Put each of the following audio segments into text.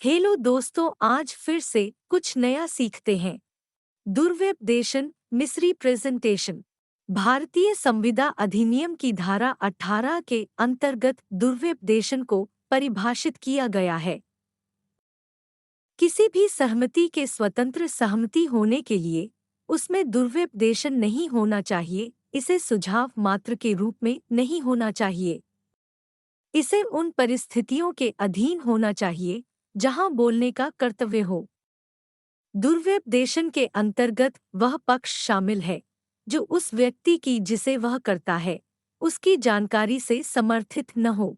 Hello दोस्तों, आज फिर से कुछ नया सीखते हैं। दुर्व्यपदेशन मिसरी प्रेजेंटेशन। भारतीय संविदा अधिनियम की धारा 18 के अंतर्गत दुर्व्यपदेशन को परिभाषित किया गया है। किसी भी सहमति के स्वतंत्र सहमति होने के लिए उसमें दुर्व्यपदेशन नहीं होना चाहिए। इसे सुझाव मात्र के रूप में नहीं होना चाहिए। इसे उन परिस्थितियों के अधीन होना चाहिए जहां बोलने का कर्तव्य हो। दुर्व्यपदेशन के अंतर्गत वह पक्ष शामिल है जो उस व्यक्ति की जिसे वह करता है उसकी जानकारी से समर्थित न हो।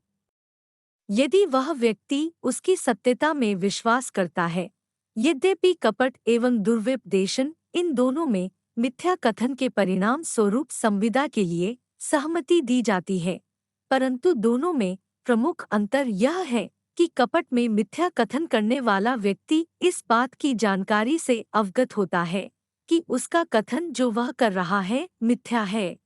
यदि वह व्यक्ति उसकी सत्यता में विश्वास करता है, यद्यपि कपट एवं दुर्व्यपदेशन इन दोनों में मिथ्या कथन के परिणाम स्वरूप संविदा के लिए सहमति दी जाती है, परंतु दोनों में प्रमुख अंतर यह है कि कपट में मिथ्या कथन करने वाला व्यक्ति इस बात की जानकारी से अवगत होता है कि उसका कथन जो वह कर रहा है मिथ्या है।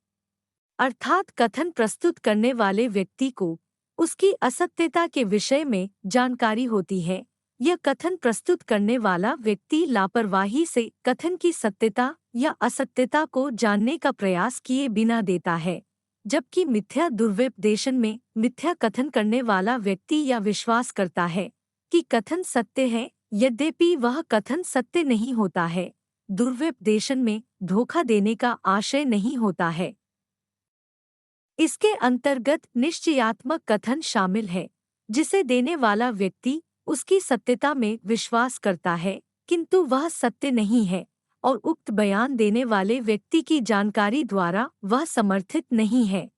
अर्थात कथन प्रस्तुत करने वाले व्यक्ति को उसकी असत्यता के विषय में जानकारी होती है। यह कथन प्रस्तुत करने वाला व्यक्ति लापरवाही से कथन की सत्यता या असत्यता को जानने का प्रयास किए बिना देता है, जबकि मिथ्या दुर्व्यपदेशन में मिथ्या कथन करने वाला व्यक्ति या विश्वास करता है कि कथन सत्य है, यद्यपि वह कथन सत्य नहीं होता है। दुर्व्यपदेशन में धोखा देने का आशय नहीं होता है। इसके अंतर्गत निश्चयात्मक कथन शामिल है, जिसे देने वाला व्यक्ति उसकी सत्यता में विश्वास करता है किंतु वह सत्य नहीं है और उक्त बयान देने वाले व्यक्ति की जानकारी द्वारा वह समर्थित नहीं है।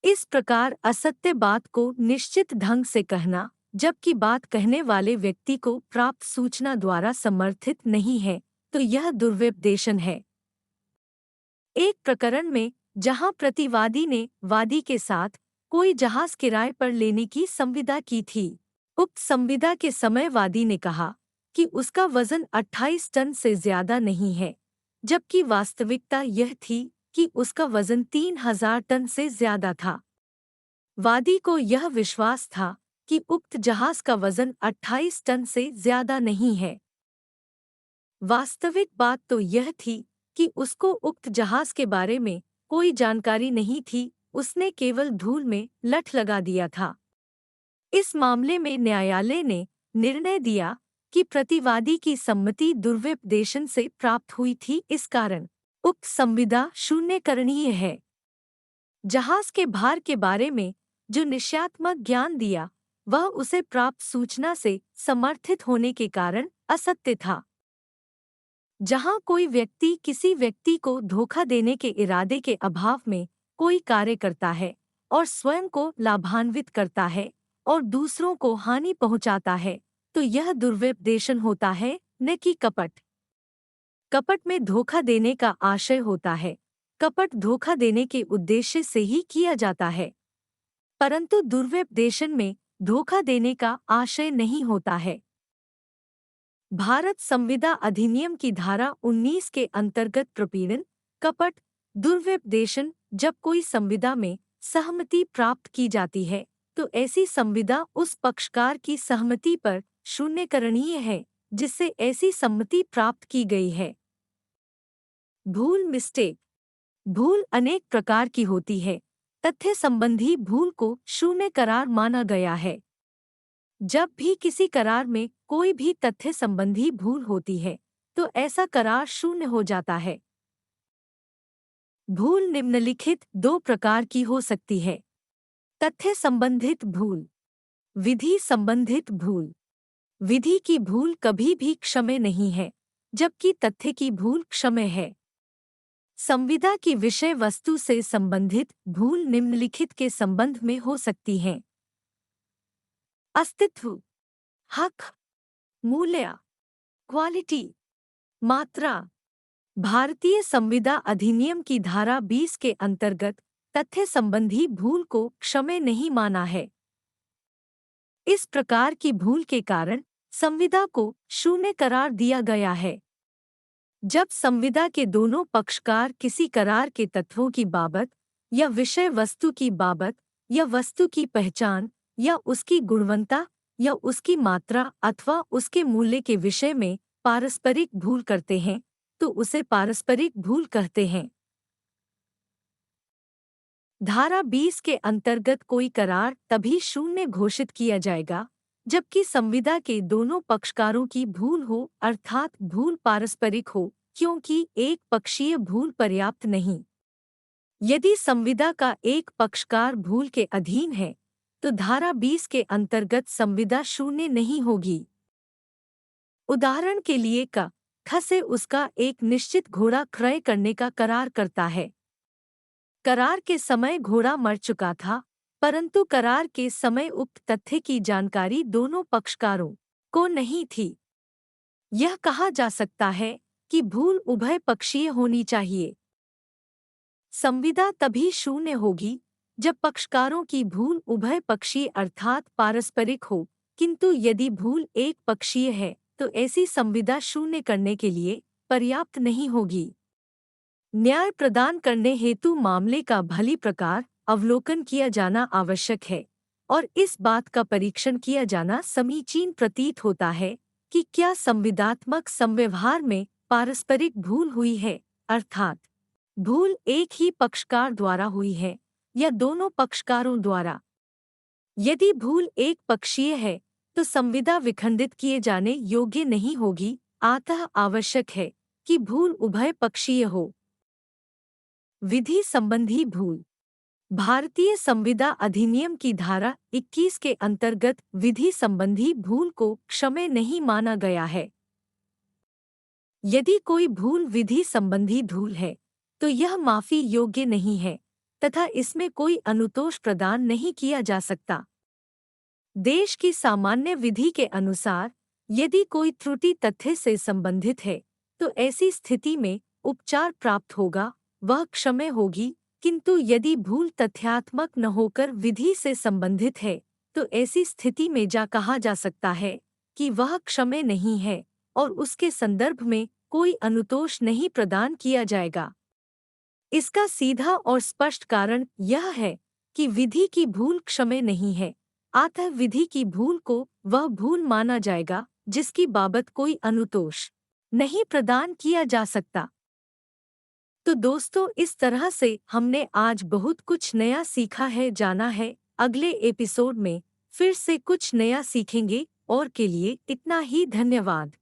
इस प्रकार असत्य बात को निश्चित ढंग से कहना, जबकि बात कहने वाले व्यक्ति को प्राप्त सूचना द्वारा समर्थित नहीं है, तो यह दुर्व्यपदेशन है। एक प्रकरण में जहां प्रतिवादी ने वादी के साथ कोई जहाज किराए पर लेने की संविदा की थी, उक्त संविदा के समय वादी ने कहा कि उसका वजन 28 टन से ज्यादा नहीं है, जबकि वास्तविकता यह थी कि उसका वजन 3000 टन से ज्यादा था। वादी को यह विश्वास था कि उक्त जहाज का वजन 28 टन से ज्यादा नहीं है। वास्तविक बात तो यह थी कि उसको उक्त जहाज के बारे में कोई जानकारी नहीं थी, उसने केवल धूल में लठ लगा दिया था। इस मामले में न्यायालय ने निर्णय दिया कि प्रतिवादी की सम्मति दुर्व्यपदेशन से प्राप्त हुई थी, इस कारण उक्त संविदा शून्यकरणीय है। जहाज के भार के बारे में जो निश्चयात्मक ज्ञान दिया वह उसे प्राप्त सूचना से समर्थित होने के कारण असत्य था। जहां कोई व्यक्ति किसी व्यक्ति को धोखा देने के इरादे के अभाव में कोई कार्य करता है और स्वयं को लाभान्वित करता है और दूसरों को हानि पहुंचाता है, तो यह दुर्व्यपदेशन होता है, न कि कपट। कपट में धोखा देने का आशय होता है। कपट धोखा देने के उद्देश्य से ही किया जाता है, परंतु दुर्व्यपदेशन में धोखा देने का आशय नहीं होता है। भारत संविदा अधिनियम की धारा 19 के अंतर्गत प्रपीड़न, कपट, दुर्व्यपदेशन जब कोई संविदा में सहमति प्राप्त की जाती है तो ऐसी संविदा उस पक्षकार की सहमति पर शून्यकरणीय है जिससे ऐसी सम्मति प्राप्त की गई है। भूल मिस्टेक। भूल अनेक प्रकार की होती है। तथ्य संबंधी भूल को शून्य करार माना गया है। जब भी किसी करार में कोई भी तथ्य संबंधी भूल होती है तो ऐसा करार शून्य हो जाता है। भूल निम्नलिखित दो प्रकार की हो सकती है: तथ्य संबंधित भूल, विधि संबंधित भूल। विधि की भूल कभी भी क्षम्य नहीं है, जबकि तथ्य की भूल क्षम्य है। संविदा की विषय वस्तु से संबंधित भूल निम्नलिखित के संबंध में हो सकती है: अस्तित्व, हक, मूल्य, क्वालिटी, मात्रा। भारतीय संविदा अधिनियम की धारा 20 के अंतर्गत तथ्य संबंधी भूल को क्षम्य नहीं माना है। इस प्रकार की भूल के कारण संविदा को शून्य करार दिया गया है। जब संविदा के दोनों पक्षकार किसी करार के तत्वों की बाबत या विषय वस्तु की बाबत या वस्तु की पहचान या उसकी गुणवत्ता या उसकी मात्रा अथवा उसके मूल्य के विषय में पारस्परिक भूल करते हैं तो उसे पारस्परिक भूल कहते हैं। धारा 20 के अंतर्गत कोई करार तभी शून्य घोषित किया जाएगा जबकि संविदा के दोनों पक्षकारों की भूल हो अर्थात भूल पारस्परिक हो, क्योंकि एक पक्षीय भूल पर्याप्त नहीं। यदि संविदा का एक पक्षकार भूल के अधीन है तो धारा 20 के अंतर्गत संविदा शून्य नहीं होगी। उदाहरण के लिए ख से उसका एक निश्चित घोड़ा क्रय करने का करार करता है। करार के समय घोड़ा मर चुका था, परंतु करार के समय उक्त तथ्य की जानकारी दोनों पक्षकारों को नहीं थी। यह कहा जा सकता है कि भूल उभय पक्षीय होनी चाहिए। संविदा तभी शून्य होगी जब पक्षकारों की भूल उभय पक्षीय अर्थात पारस्परिक हो, किंतु यदि भूल एक पक्षीय है तो ऐसी संविदा शून्य करने के लिए पर्याप्त नहीं होगी। न्याय प्रदान करने हेतु मामले का भली प्रकार अवलोकन किया जाना आवश्यक है और इस बात का परीक्षण किया जाना समीचीन प्रतीत होता है कि क्या संविदात्मक संव्यवहार में पारस्परिक भूल हुई है, अर्थात भूल एक ही पक्षकार द्वारा हुई है या दोनों पक्षकारों द्वारा। यदि भूल एक पक्षीय है तो संविदा विखंडित किए जाने योग्य नहीं होगी, अतः आवश्यक है कि भूल उभय पक्षीय हो। विधि संबंधी भूल। भारतीय संविदा अधिनियम की धारा 21 के अंतर्गत विधि संबंधी भूल को क्षम्य नहीं माना गया है। यदि कोई भूल विधि संबंधी भूल है तो यह माफी योग्य नहीं है तथा इसमें कोई अनुतोष प्रदान नहीं किया जा सकता। देश की सामान्य विधि के अनुसार यदि कोई त्रुटि तथ्य से संबंधित है तो ऐसी स्थिति में उपचार प्राप्त होगा, वह क्षम्य होगी, किंतु यदि भूल तथ्यात्मक न होकर विधि से संबंधित है तो ऐसी स्थिति में कहा जा सकता है कि वह क्षम्य नहीं है और उसके संदर्भ में कोई अनुतोष नहीं प्रदान किया जाएगा। इसका सीधा और स्पष्ट कारण यह है कि विधि की भूल क्षम्य नहीं है, अतः विधि की भूल को वह भूल माना जाएगा जिसकी बाबत कोई अनुतोष नहीं प्रदान किया जा सकता। तो दोस्तों, इस तरह से हमने आज बहुत कुछ नया सीखा है, जाना है। अगले एपिसोड में फिर से कुछ नया सीखेंगे और के लिए इतना ही धन्यवाद।